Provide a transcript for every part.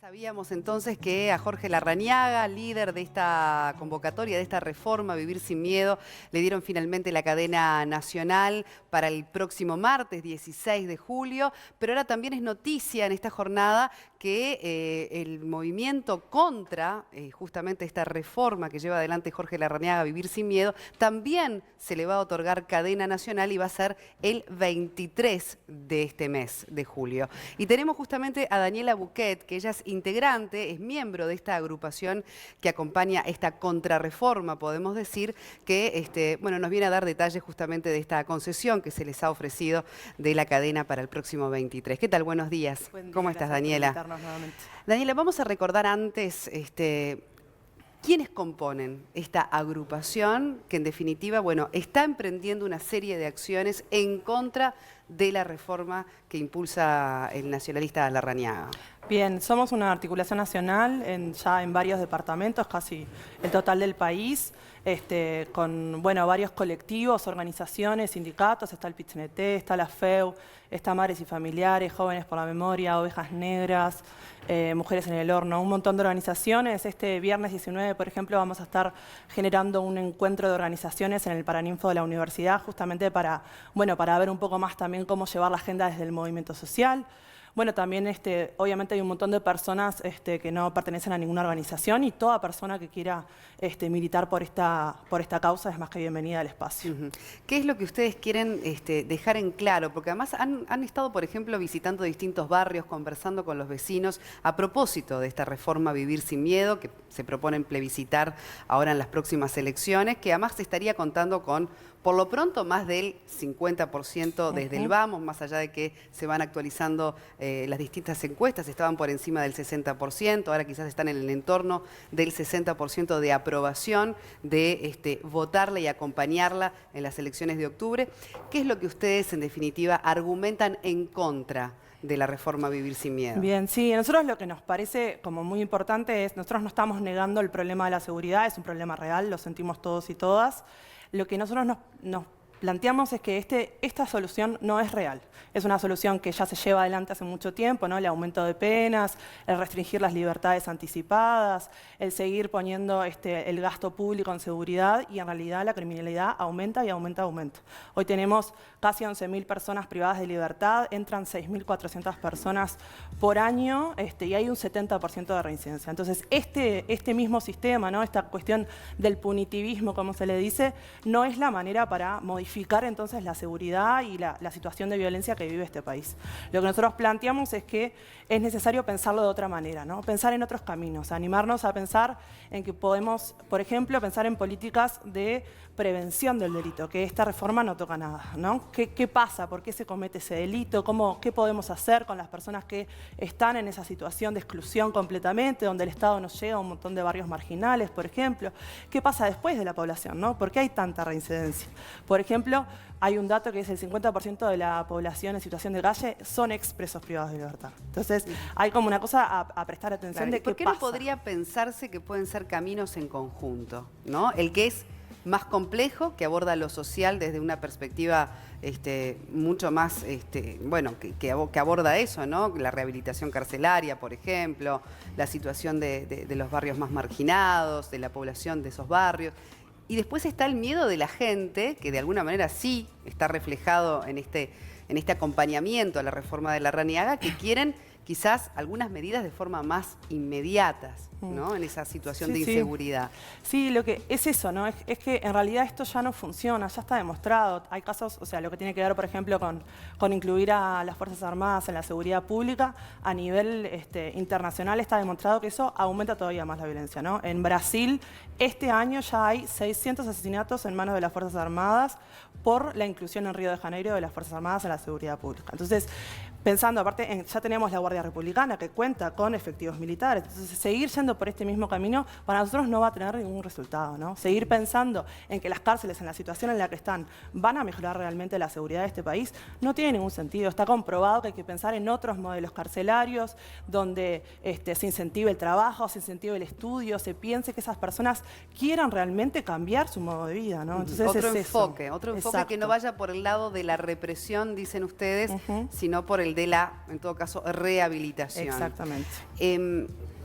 Sabíamos entonces que a Jorge Larrañaga, líder de esta convocatoria, de esta reforma Vivir Sin Miedo, le dieron finalmente la cadena nacional para el próximo martes 16 de julio, pero ahora también es noticia en esta jornada que el movimiento contra justamente esta reforma que lleva adelante Jorge Larrañaga, Vivir Sin Miedo, también se le va a otorgar cadena nacional y va a ser el 23 de este mes de julio. Y tenemos justamente a Daniela Buquet, que ella es integrante, es miembro de esta agrupación que acompaña esta contrarreforma, podemos decir, que bueno, nos viene a dar detalles justamente de esta concesión que se les ha ofrecido de la cadena para el próximo 23. ¿Qué tal? Buenos días. Buen día, ¿Cómo estás, gracias por Daniela? invitarnos nuevamente. Daniela, vamos a recordar antes quiénes componen esta agrupación que en definitiva, bueno, está emprendiendo una serie de acciones en contra de la reforma que impulsa el nacionalista Larrañaga. Bien, somos una articulación nacional ya en varios departamentos, casi el total del país, con varios colectivos, organizaciones, sindicatos, está el PIT-CNT, está la FEU, está Madres y Familiares, Jóvenes por la Memoria, Ovejas Negras, Mujeres en el Horno, un montón de organizaciones. Este viernes 19, por ejemplo, vamos a estar generando un encuentro de organizaciones en el Paraninfo de la universidad, justamente para ver un poco más también cómo llevar la agenda desde el movimiento social. Bueno, también obviamente hay un montón de personas que no pertenecen a ninguna organización y toda persona que quiera militar por esta causa es más que bienvenida al espacio. ¿Qué es lo que ustedes quieren dejar en claro? Porque además han estado, por ejemplo, visitando distintos barrios, conversando con los vecinos a propósito de esta reforma Vivir Sin Miedo que se proponen plebiscitar ahora en las próximas elecciones, que además se estaría contando con, por lo pronto, más del 50% desde el vamos, más allá de que se van actualizando las distintas encuestas, estaban por encima del 60%, ahora quizás están en el entorno del 60% de aprobación de votarla y acompañarla en las elecciones de octubre. ¿Qué es lo que ustedes, en definitiva, argumentan en contra de la reforma Vivir Sin Miedo? Bien, sí, a nosotros lo que nos parece como muy importante es, nosotros no estamos negando el problema de la seguridad, es un problema real, lo sentimos todos y todas. Lo que nosotros nos planteamos es que esta solución no es real. Es una solución que ya se lleva adelante hace mucho tiempo, ¿no? El aumento de penas, el restringir las libertades anticipadas, el seguir poniendo el gasto público en seguridad y en realidad la criminalidad aumenta y aumenta. Hoy tenemos casi 11.000 personas privadas de libertad, entran 6.400 personas por año y hay un 70% de reincidencia. Entonces, este mismo sistema, ¿no? Esta cuestión del punitivismo, como se le dice, no es la manera para modificar entonces la seguridad y la situación de violencia que vive este país. Lo que nosotros planteamos es que es necesario pensarlo de otra manera, ¿no? Pensar en otros caminos, animarnos a pensar en que podemos, por ejemplo, pensar en políticas de prevención del delito, que esta reforma no toca nada, ¿no? ¿Qué pasa? ¿Por qué se comete ese delito? ¿Qué podemos hacer con las personas que están en esa situación de exclusión completamente, donde el Estado nos llega a un montón de barrios marginales, por ejemplo? ¿Qué pasa después de la población, ¿no? ¿Por qué hay tanta reincidencia? Por ejemplo, hay un dato que es el 50% de la población en situación de calle son expresos privados de libertad. Entonces, hay como una cosa a prestar atención de qué pasa. ¿Por qué no podría pensarse que pueden ser caminos en conjunto, ¿no? El que es más complejo, que aborda lo social desde una perspectiva mucho más, que aborda eso, ¿no? La rehabilitación carcelaria, por ejemplo, la situación de los barrios más marginados, de la población de esos barrios. Y después está el miedo de la gente, que de alguna manera sí está reflejado en este acompañamiento a la reforma de Larrañaga, que quieren quizás algunas medidas de forma más inmediatas, ¿no? En esa situación de inseguridad. Sí, lo que es eso, ¿no? Es que en realidad esto ya no funciona, ya está demostrado. Hay casos, o sea, lo que tiene que ver, por ejemplo, con incluir a las Fuerzas Armadas en la seguridad pública, a nivel internacional está demostrado que eso aumenta todavía más la violencia, ¿no? En Brasil, este año ya hay 600 asesinatos en manos de las Fuerzas Armadas por la inclusión en Río de Janeiro de las Fuerzas Armadas en la seguridad pública. Entonces, pensando, aparte, ya tenemos la Guardia Republicana que cuenta con efectivos militares. Entonces, seguir yendo por este mismo camino para nosotros no va a tener ningún resultado, ¿no? Seguir pensando en que las cárceles, en la situación en la que están, van a mejorar realmente la seguridad de este país, no tiene ningún sentido. Está comprobado que hay que pensar en otros modelos carcelarios donde se incentive el trabajo, se incentive el estudio, se piense que esas personas quieran realmente cambiar su modo de vida, ¿no? Entonces, otro enfoque que no vaya por el lado de la represión, dicen ustedes, sino por el el de la, en todo caso, rehabilitación. Exactamente.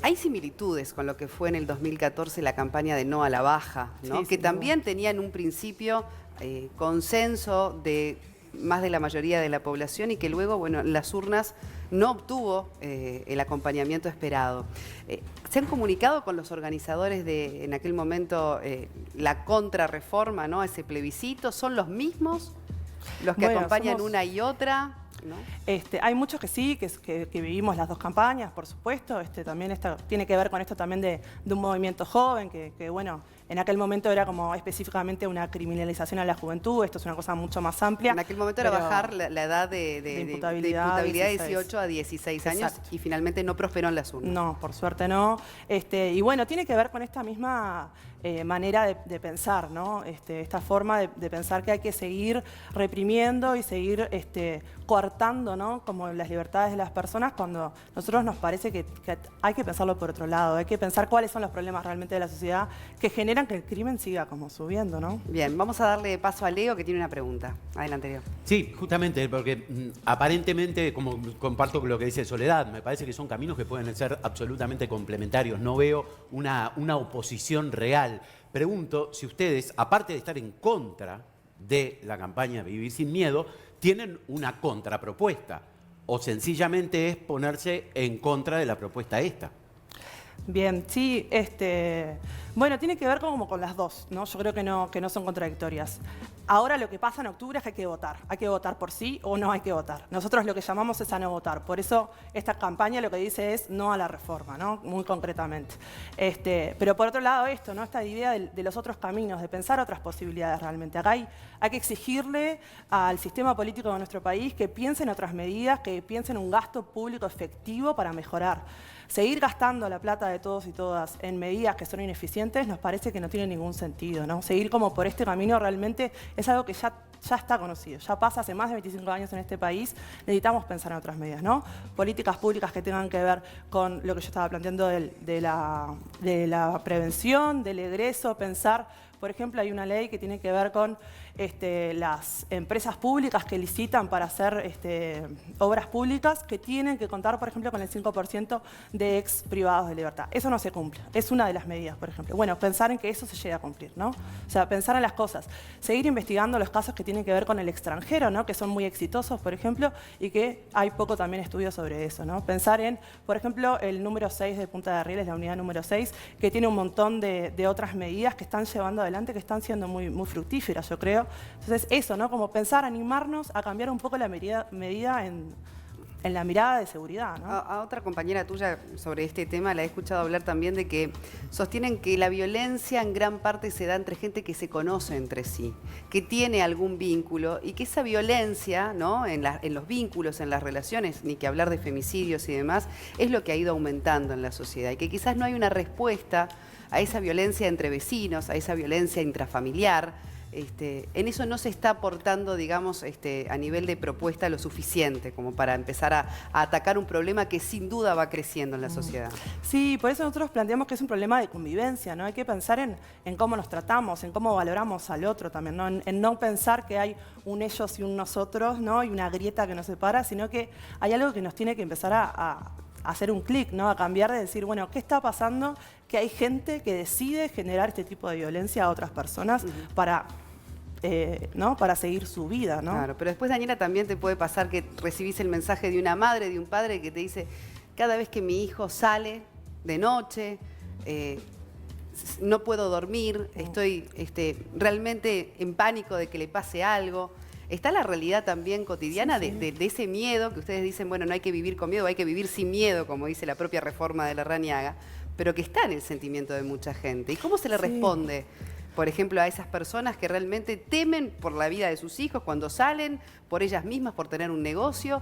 Hay similitudes con lo que fue en el 2014 la campaña de No a la Baja, ¿no? Sí, Que también tenía en un principio consenso de más de la mayoría de la población y que luego, bueno, en las urnas no obtuvo el acompañamiento esperado. ¿Se han comunicado con los organizadores de, en aquel momento, la contrarreforma, ¿no? Ese plebiscito? ¿Son los mismos los que acompañan una y otra? ¿No? Hay muchos que sí, que vivimos las dos campañas, por supuesto. También tiene que ver con esto también de un movimiento joven, que bueno, en aquel momento era como específicamente una criminalización a la juventud. Esto es una cosa mucho más amplia. En aquel momento era bajar la edad de imputabilidad de 18 a 16 años. Exacto. Y finalmente no prosperó en las urnas. No, por suerte no. Y bueno, tiene que ver con esta misma manera de pensar, ¿no? Esta forma de pensar que hay que seguir reprimiendo y seguir coartando, ¿no? Como las libertades de las personas, cuando a nosotros nos parece que hay que pensarlo por otro lado, hay que pensar cuáles son los problemas realmente de la sociedad que generan que el crimen siga como subiendo, ¿no? Bien, vamos a darle paso a Leo, que tiene una pregunta. Adelante, Leo. Sí, justamente, porque aparentemente, como comparto con lo que dice Soledad, me parece que son caminos que pueden ser absolutamente complementarios. No veo una oposición real. Pregunto si ustedes, aparte de estar en contra de la campaña Vivir Sin Miedo, tienen una contrapropuesta o sencillamente es ponerse en contra de la propuesta esta. Bien, sí, bueno, tiene que ver como con las dos, ¿no? Yo creo que no son contradictorias. Ahora lo que pasa en octubre es que hay que votar por sí o no hay que votar. Nosotros lo que llamamos es a no votar, por eso esta campaña lo que dice es no a la reforma, ¿no? Muy concretamente. Pero por otro lado esto, ¿no? Esta idea de los otros caminos, de pensar otras posibilidades realmente. Acá hay que exigirle al sistema político de nuestro país que piense en otras medidas, que piense en un gasto público efectivo para mejorar. Seguir gastando la plata de todos y todas en medidas que son ineficientes nos parece que no tiene ningún sentido, ¿no? Seguir como por este camino realmente es algo que ya está conocido, ya pasa hace más de 25 años en este país. Necesitamos pensar en otras medidas, ¿no? Políticas públicas que tengan que ver con lo que yo estaba planteando de la prevención, del egreso, pensar, por ejemplo, hay una ley que tiene que ver con las empresas públicas que licitan para hacer obras públicas que tienen que contar, por ejemplo, con el 5% de ex privados de libertad. Eso no se cumple. Es una de las medidas, por ejemplo. Bueno, pensar en que eso se llegue a cumplir, ¿no? O sea, pensar en las cosas. Seguir investigando los casos que tienen que ver con el extranjero, ¿no? Que son muy exitosos, por ejemplo, y que hay poco también estudio sobre eso, ¿no? Pensar en, por ejemplo, el número 6 de Punta de Rieles, la unidad número 6, que tiene un montón de otras medidas que están llevando adelante, que están siendo muy, muy fructíferas, yo creo. Entonces eso, ¿no? Como pensar, animarnos a cambiar un poco la medida en la mirada de seguridad, ¿no? A otra compañera tuya sobre este tema la he escuchado hablar también de que sostienen que la violencia en gran parte se da entre gente que se conoce entre sí, que tiene algún vínculo y que esa violencia, ¿no? En los vínculos, en las relaciones, ni que hablar de femicidios y demás, es lo que ha ido aumentando en la sociedad y que quizás no hay una respuesta a esa violencia entre vecinos, a esa violencia intrafamiliar. En eso no se está aportando, digamos, a nivel de propuesta lo suficiente como para empezar a atacar un problema que sin duda va creciendo en la sociedad. Sí, por eso nosotros planteamos que es un problema de convivencia, ¿no? Hay que pensar en cómo nos tratamos, en cómo valoramos al otro también, ¿no? En no pensar que hay un ellos y un nosotros, ¿no? Y una grieta que nos separa, sino que hay algo que nos tiene que empezar a hacer un clic, ¿no? A cambiar, de decir, bueno, ¿qué está pasando? Que hay gente que decide generar este tipo de violencia a otras personas ¿no? Para seguir su vida, ¿no? Claro, pero después, Daniela, también te puede pasar que recibís el mensaje de una madre, de un padre que te dice, cada vez que mi hijo sale de noche, no puedo dormir, estoy realmente en pánico de que le pase algo. Está la realidad también cotidiana sí. De ese miedo, que ustedes dicen, bueno, no hay que vivir con miedo, hay que vivir sin miedo, como dice la propia reforma de Larrañaga, pero que está en el sentimiento de mucha gente. ¿Y cómo se le responde, por ejemplo, a esas personas que realmente temen por la vida de sus hijos cuando salen, por ellas mismas, por tener un negocio?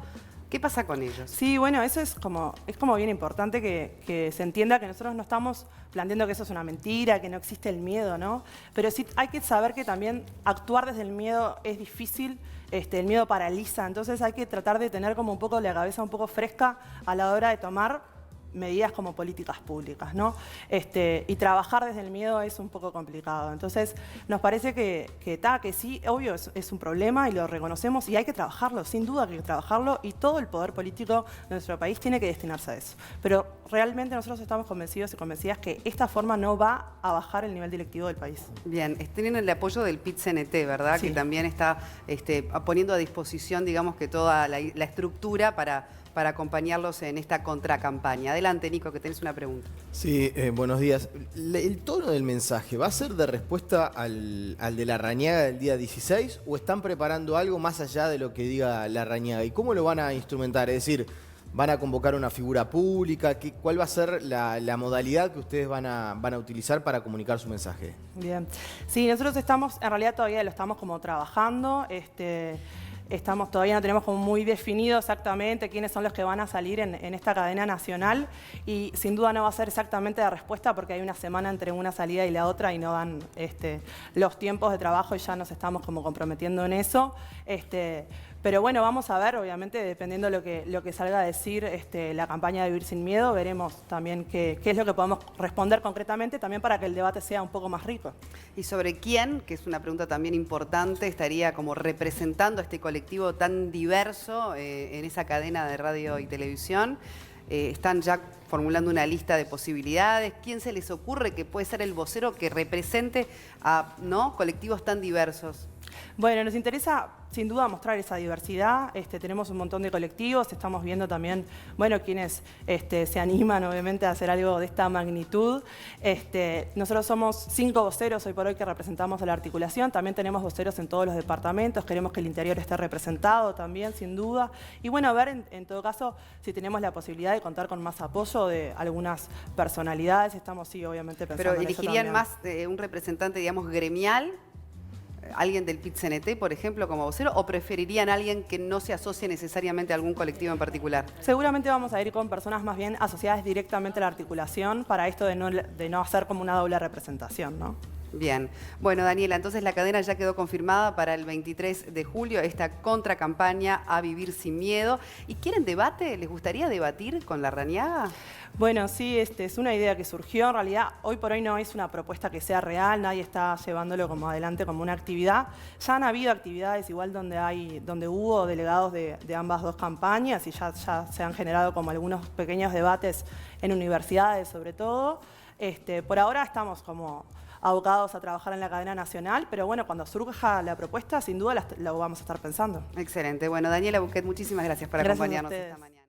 ¿Qué pasa con ellos? Sí, bueno, eso es como bien importante que se entienda que nosotros no estamos planteando que eso es una mentira, que no existe el miedo, ¿no? Pero sí hay que saber que también actuar desde el miedo es difícil, el miedo paraliza, entonces hay que tratar de tener como un poco la cabeza un poco fresca a la hora de tomar medidas como políticas públicas, ¿no? Y trabajar desde el miedo es un poco complicado. Entonces, nos parece que sí, obvio, es un problema y lo reconocemos y hay que trabajarlo, sin duda que hay que trabajarlo, y todo el poder político de nuestro país tiene que destinarse a eso. Pero realmente nosotros estamos convencidos y convencidas que esta forma no va a bajar el nivel directivo del país. Bien, tienen el apoyo del PIT-CNT, ¿verdad? Sí. Que también está poniendo a disposición, digamos, que toda la estructura para acompañarlos en esta contracampaña. Adelante, Nico, que tenés una pregunta. Sí, buenos días. ¿El tono del mensaje va a ser de respuesta al de Larrañaga del día 16 o están preparando algo más allá de lo que diga Larrañaga? ¿Y cómo lo van a instrumentar? Es decir, ¿van a convocar una figura pública? ¿Cuál va a ser la modalidad que ustedes van a utilizar para comunicar su mensaje? Bien. Sí, nosotros estamos, en realidad todavía lo estamos como trabajando. Todavía no tenemos como muy definido exactamente quiénes son los que van a salir en esta cadena nacional y sin duda no va a ser exactamente la respuesta porque hay una semana entre una salida y la otra y no dan los tiempos de trabajo y ya nos estamos como comprometiendo en eso. Pero bueno, vamos a ver, obviamente, dependiendo de lo que salga a decir la campaña de Vivir Sin Miedo, veremos también qué es lo que podemos responder concretamente también para que el debate sea un poco más rico. Y sobre quién, que es una pregunta también importante, estaría como representando a este colectivo tan diverso en esa cadena de radio y televisión. Están ya formulando una lista de posibilidades. ¿Quién se les ocurre que puede ser el vocero que represente a colectivos tan diversos? Bueno, nos interesa sin duda mostrar esa diversidad. Tenemos un montón de colectivos, estamos viendo también, bueno, quienes se animan obviamente a hacer algo de esta magnitud. Nosotros somos 5 voceros hoy por hoy que representamos a la articulación, también tenemos voceros en todos los departamentos, queremos que el interior esté representado también, sin duda. Y bueno, a ver en todo caso si tenemos la posibilidad de contar con más apoyo de algunas personalidades, estamos sí, obviamente pensando Pero en eso elegirían también. más un representante, digamos, gremial, alguien del PIT-CNT, por ejemplo, como vocero, o preferirían a alguien que no se asocie necesariamente a algún colectivo en particular? Seguramente vamos a ir con personas más bien asociadas directamente a la articulación para esto de no hacer como una doble representación, ¿no? Bien. Bueno, Daniela, entonces la cadena ya quedó confirmada para el 23 de julio, esta contracampaña a Vivir Sin Miedo. ¿Y quieren debate? ¿Les gustaría debatir con Larrañaga? Bueno, sí, es una idea que surgió. En realidad, hoy por hoy no es una propuesta que sea real, nadie está llevándolo como adelante como una actividad. Ya han habido actividades igual donde hubo delegados de ambas dos campañas y ya se han generado como algunos pequeños debates en universidades sobre todo. Por ahora estamos como abocados a trabajar en la cadena nacional, pero bueno, cuando surja la propuesta, sin duda lo vamos a estar pensando. Excelente. Bueno, Daniela Buquet, muchísimas gracias por Gracias a acompañarnos ustedes. esta mañana.